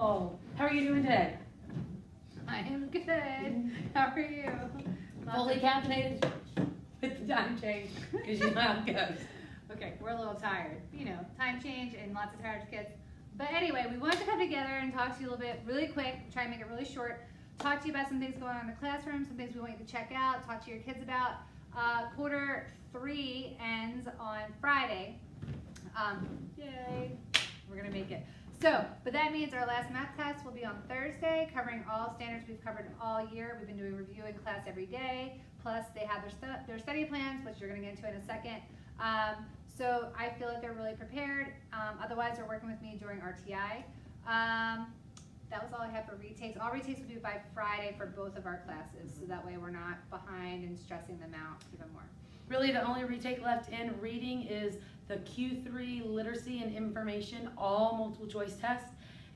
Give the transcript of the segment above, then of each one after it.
Nicole. How are you doing today? I am good. How are you? Fully caffeinated with the time change, because you know how it goes. Okay, we're a little tired. You know, time change and lots of tired kids. But anyway, we wanted to come together and talk to you a little bit really quick, try and make it really short, talk to you about some things going on in the classroom, some things we want you to check out, talk to your kids about. Quarter 3 ends on Friday. Yay, we're gonna make it. So, but that means our last math test will be on Thursday, covering all standards we've covered all year. We've been doing review in class every day, plus they have their study plans, which you're gonna get into in a second. So I feel like they're really prepared. Otherwise, they're working with me during RTI. That was all I have for retakes. All retakes will be by Friday for both of our classes, so that way we're not behind and stressing them out even more. Really, the only retake left in reading is the Q3 literacy and information, all multiple choice tests.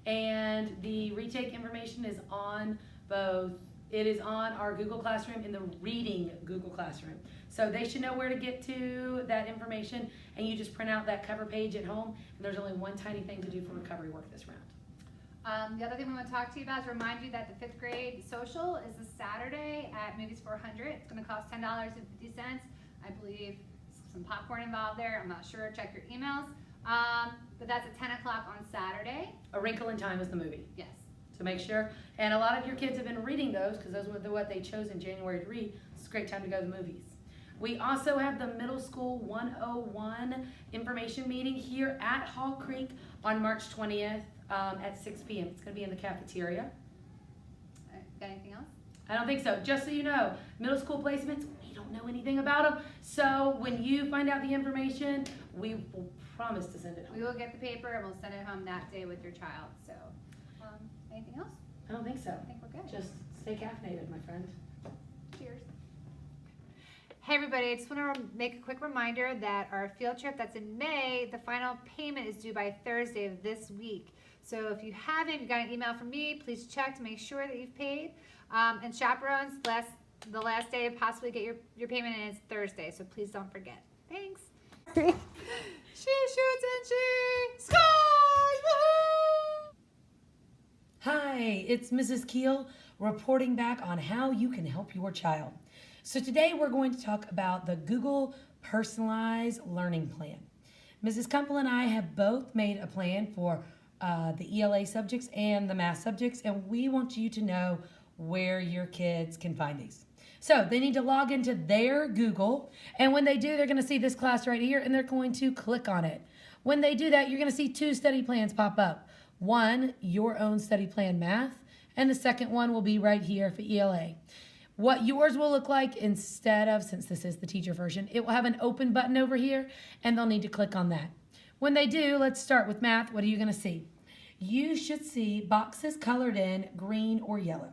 And the retake information is on both, it is on our Google Classroom in the reading Google Classroom. So they should know where to get to that information, and you just print out that cover page at home, and there's only one tiny thing to do for recovery work this round. The other thing we want to talk to you about is remind you that the 5th grade social is this Saturday at Movies 400. It's going to cost $10.50. I believe some popcorn involved there. I'm not sure. Check your emails. But that's at 10 o'clock on Saturday. A Wrinkle in Time is the movie. Yes. So make sure, and a lot of your kids have been reading those because those were what they chose in January to read. It's a great time to go to the movies. We also have the Middle School 101 information meeting here at Hall Creek on March 20th at 6 p.m. It's going to be in the cafeteria. Got anything else? I don't think so. Just so you know, middle school placements, we don't know anything about them. So when you find out the information, we will promise to send it home. We will get the paper and we'll send it home that day with your child. So, anything else? I don't think so. I think we're good. Just stay caffeinated, my friend. Cheers. Hey everybody, I just want to make a quick reminder that our field trip that's in May, the final payment is due by Thursday of this week. So if you haven't, you got an email from me, please check to make sure that you've paid. And chaperones, the last day to possibly get your payment in is Thursday, so please don't forget. Thanks. She shoots and she scores! Woohoo! Hi, it's Mrs. Keel reporting back on how you can help your child. So today we're going to talk about the Google Personalized Learning Plan. Mrs. Kumpel and I have both made a plan for the ELA subjects and the math subjects, and we want you to know where your kids can find these. So they need to log into their Google, and when they do, they're going to see this class right here, and they're going to click on it. When they do that, you're going to see 2 study plans pop up. One, your own study plan math, and the second one will be right here for ELA. What yours will look like instead of, since this is the teacher version, it will have an open button over here, and they'll need to click on that. When they do, let's start with math. What are you going to see? You should see boxes colored in green or yellow.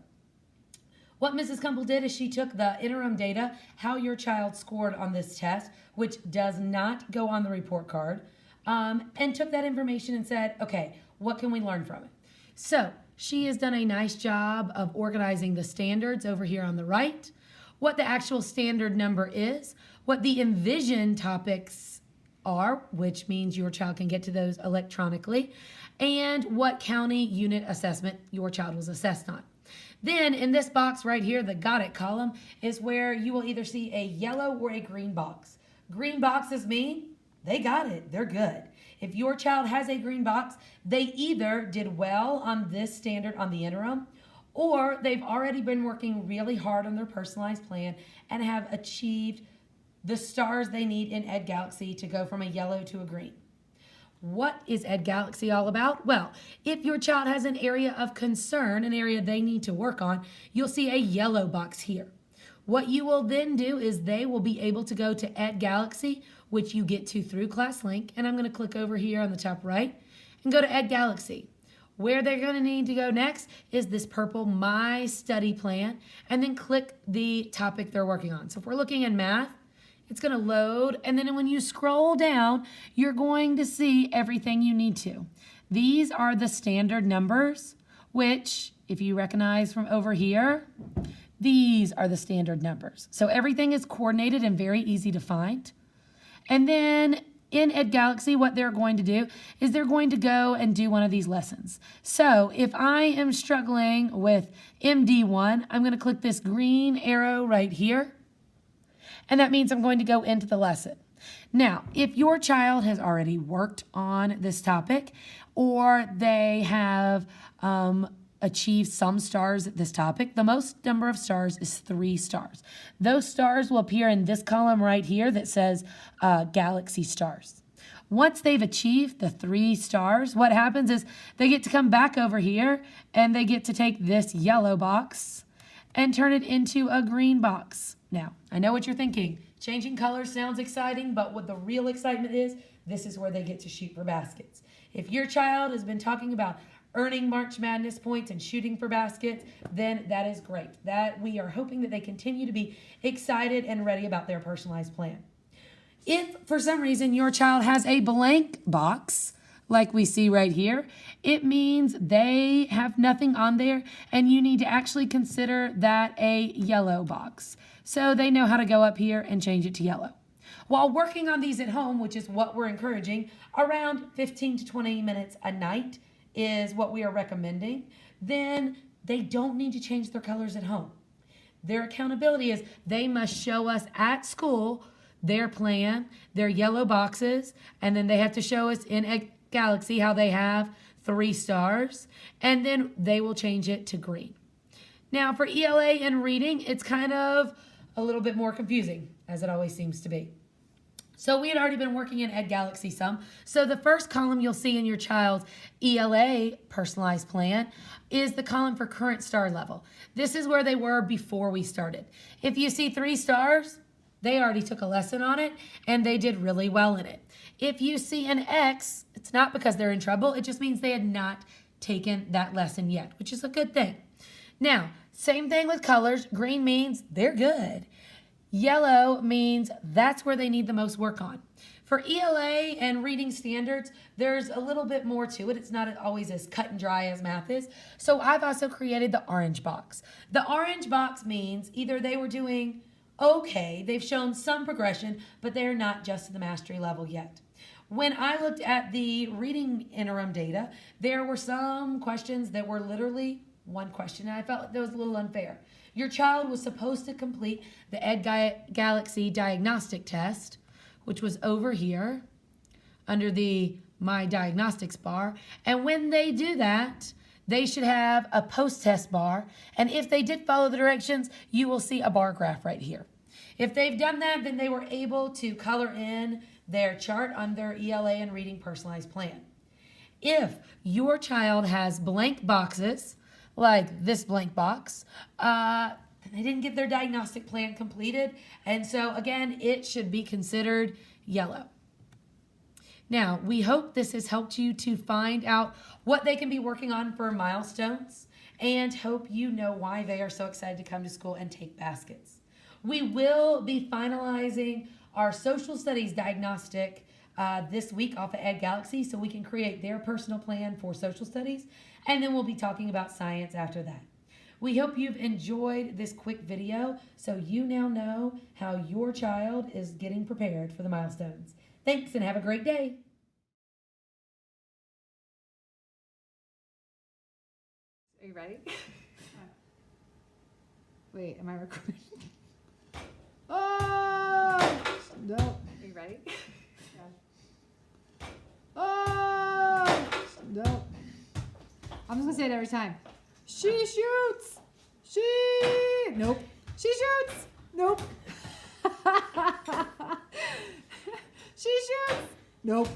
What Mrs. Kumpel did is she took the interim data, how your child scored on this test, which does not go on the report card, and took that information and said, okay, what can we learn from it? So she has done a nice job of organizing the standards over here on the right, what the actual standard number is, what the Envision topics are, which means your child can get to those electronically, and what county unit assessment your child was assessed on. Then in this box right here, the Got It column, is where you will either see a yellow or a green box. Green boxes mean they got it, they're good. If your child has a green box, they either did well on this standard on the interim, or they've already been working really hard on their personalized plan and have achieved the stars they need in Ed Galaxy to go from a yellow to a green. What is Ed Galaxy all about? Well, if your child has an area of concern, an area they need to work on, you'll see a yellow box here. What you will then do is they will be able to go to Ed Galaxy, which you get to through ClassLink, and I'm going to click over here on the top right and go to Ed Galaxy. Where they're going to need to go next is this purple My Study Plan, and then click the topic they're working on. So if we're looking at math, it's going to load, and then when you scroll down, you're going to see everything you need to. These are the standard numbers, which, if you recognize from over here, these are the standard numbers. So everything is coordinated and very easy to find. And then in Ed Galaxy, what they're going to do is they're going to go and do one of these lessons. So if I am struggling with MD1, I'm going to click this green arrow right here. And that means I'm going to go into the lesson. Now, if your child has already worked on this topic or they have achieved some stars at this topic, the most number of stars is 3 stars. Those stars will appear in this column right here that says Galaxy stars. Once they've achieved the 3 stars, what happens is they get to come back over here and they get to take this yellow box and turn it into a green box. Now, I know what you're thinking. Changing colors sounds exciting, but what the real excitement is, this is where they get to shoot for baskets. If your child has been talking about earning March Madness points and shooting for baskets, then that is great. That we are hoping that they continue to be excited and ready about their personalized plan. If for some reason your child has a blank box, like we see right here, it means they have nothing on there and you need to actually consider that a yellow box. So they know how to go up here and change it to yellow. While working on these at home, which is what we're encouraging, around 15 to 20 minutes a night is what we are recommending, then they don't need to change their colors at home. Their accountability is they must show us at school their plan, their yellow boxes, and then they have to show us in Galaxy how they have 3 stars, and then they will change it to green. Now for ELA and reading, it's kind of a little bit more confusing, as it always seems to be. So we had already been working in Ed Galaxy some. So the first column you'll see in your child's ELA personalized plan is the column for current star level. This is where they were before we started. If you see 3 stars, they already took a lesson on it and they did really well in it. If you see an X, it's not because they're in trouble. It just means they had not taken that lesson yet, which is a good thing. Now, same thing with colors. Green means they're good. Yellow means that's where they need the most work on. For ELA and reading standards, there's a little bit more to it. It's not always as cut and dry as math is. So I've also created the orange box. The orange box means either they were doing okay, they've shown some progression, but they're not just to the mastery level yet. When I looked at the reading interim data, there were some questions that were literally one question, and I felt like that was a little unfair. Your child was supposed to complete the Ed Galaxy diagnostic test, which was over here under the My Diagnostics bar. And when they do that, they should have a post-test bar. And if they did follow the directions, you will see a bar graph right here. If they've done that, then they were able to color in their chart on their ELA and reading personalized plan. If your child has blank boxes, like this blank box, they didn't get their diagnostic plan completed. And so again, it should be considered yellow. Now, we hope this has helped you to find out what they can be working on for milestones and hope you know why they are so excited to come to school and take baskets. We will be finalizing our social studies diagnostic this week off of Ed Galaxy so we can create their personal plan for social studies, and then we'll be talking about science after that. We hope you've enjoyed this quick video so you now know how your child is getting prepared for the milestones. Thanks and have a great day. Are you ready? Wait, am I recording? Oh! No. Are you ready? Yeah. Oh! No. I'm just gonna say it every time. She shoots! Nope. She shoots! Nope. She shoots! Nope.